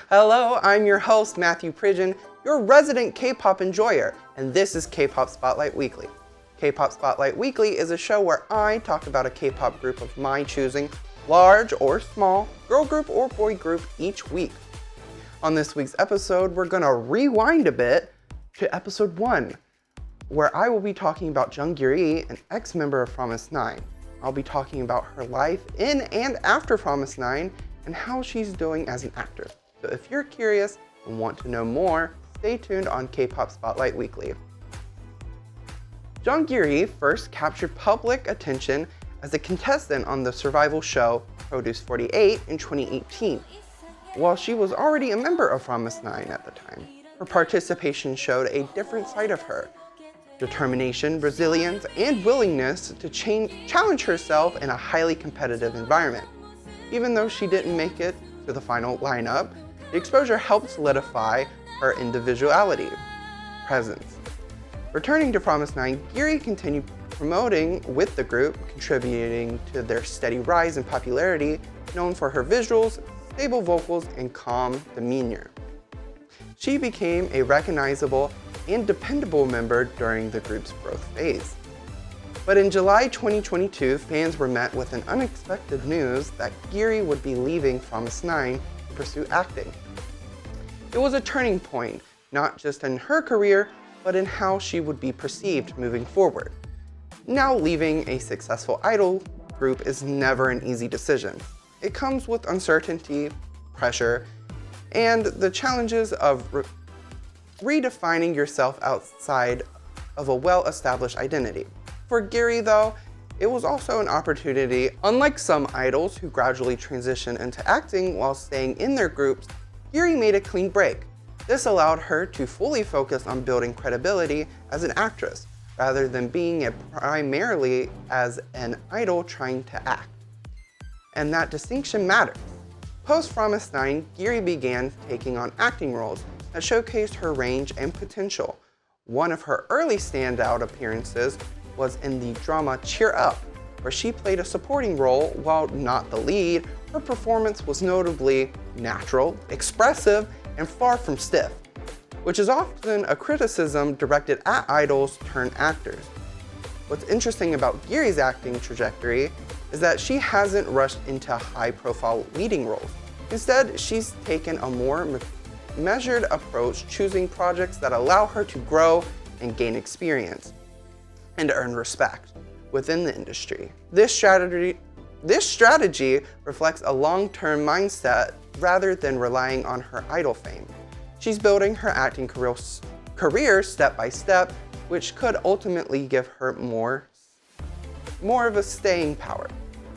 Hello, I'm your host, Matthew Pridgeon, your resident K-pop enjoyer, and this is K-pop Spotlight Weekly. K-pop Spotlight Weekly is a show where I talk about a K-pop group of my choosing, large or small, girl group or boy group each week. On this week's episode, we're gonna rewind a bit to episode 1, where I will be talking about Jang Gyuri, an ex-member of fromis_9. I'll be talking about her life in and after fromis_9 and how she's doing as an actress. So if you're curious and want to know more, stay tuned on K-pop Spotlight Weekly. Jang Gyuri first captured public attention as a contestant on the survival show Produce 48 in 2018, while she was already a member of fromis_9 at the time. Her participation showed a different side of her: determination, resilience, and willingness to challenge herself in a highly competitive environment. Even though she didn't make it to the final lineup, the exposure helped solidify her individuality, presence. Returning to fromis_9, Gyuri continued promoting with the group, contributing to their steady rise in popularity, known for her visuals, stable vocals, and calm demeanor. She became a recognizable and dependable member during the group's growth phase. But in July 2022, fans were met with an unexpected news that Gyuri would be leaving fromis_9 to pursue acting. It was a turning point, not just in her career, but in how she would be perceived moving forward. Now leaving a successful idol group is never an easy decision. It comes with uncertainty, pressure, and the challenges of redefining yourself outside of a well-established identity. For Gyuri, though, it was also an opportunity. Unlike some idols who gradually transition into acting while staying in their groups, Gyuri made a clean break. This allowed her to fully focus on building credibility as an actress, rather than being primarily as an idol trying to act. And that distinction matters. Post fromis_9, Gyuri began taking on acting roles that showcased her range and potential. One of her early standout appearances was in the drama Cheer Up, where she played a supporting role while not the lead. Her performance was notably natural, expressive, and far from stiff, which is often a criticism directed at idols turned actors. What's interesting about Gyuri's acting trajectory is that she hasn't rushed into high-profile leading roles. Instead, she's taken a more measured approach, choosing projects that allow her to grow and gain experience and earn respect within the industry. This strategy reflects a long-term mindset rather than relying on her idol fame. She's building her acting career step by step, which could ultimately give her more of a staying power.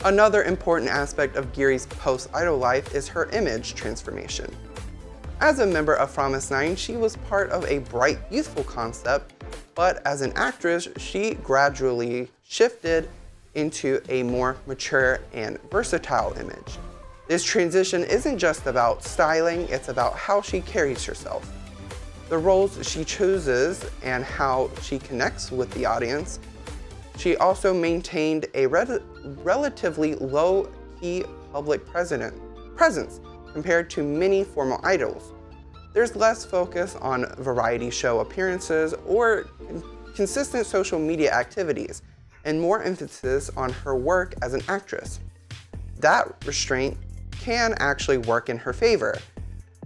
Another important aspect of Gyuri's post-idol life is her image transformation. As a member of fromis_9, she was part of a bright, youthful concept, but as an actress, she gradually shifted into a more mature and versatile image. This transition isn't just about styling, it's about how she carries herself, the roles she chooses, and how she connects with the audience. She also maintained a relatively low-key public presence compared to many former idols. There's less focus on variety show appearances or consistent social media activities, and more emphasis on her work as an actress. That restraint can actually work in her favor,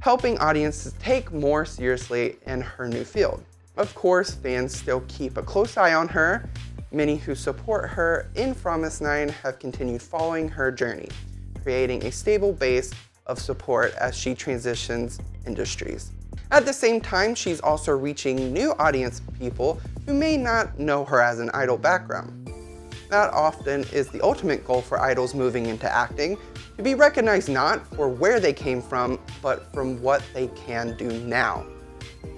helping audiences take more seriously in her new field. Of course, fans still keep a close eye on her. Many who support her in fromis_9 have continued following her journey, creating a stable base of support as she transitions industries. At the same time, she's also reaching new audience people who may not know her as an idol background. That often is the ultimate goal for idols moving into acting, to be recognized not for where they came from, but from what they can do now.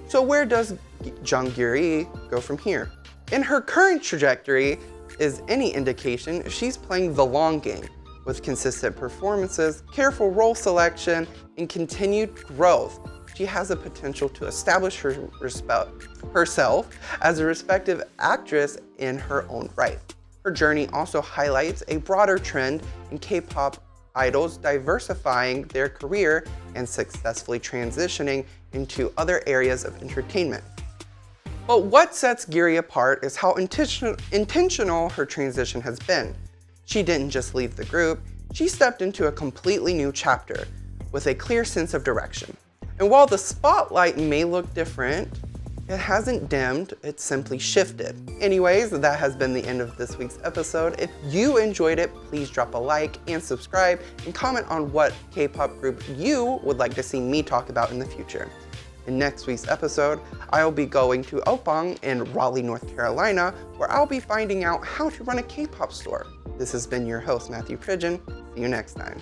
So where does Jang Gyuri go from here? In her current trajectory is any indication, she's playing the long game, with consistent performances, careful role selection, and continued growth. She has the potential to establish herself as a respected actress in her own right. Her journey also highlights a broader trend in K-pop idols diversifying their career and successfully transitioning into other areas of entertainment. But what sets Gyuri apart is how intentional her transition has been. She didn't just leave the group, she stepped into a completely new chapter with a clear sense of direction. And while the spotlight may look different, it hasn't dimmed, it's simply shifted. Anyways, that has been the end of this week's episode. If you enjoyed it, please drop a like and subscribe and comment on what K-pop group you would like to see me talk about in the future. In next week's episode, I'll be going to Opang in Raleigh, North Carolina, where I'll be finding out how to run a K-pop store. This has been your host, Matthew Pridgeon. See you next time.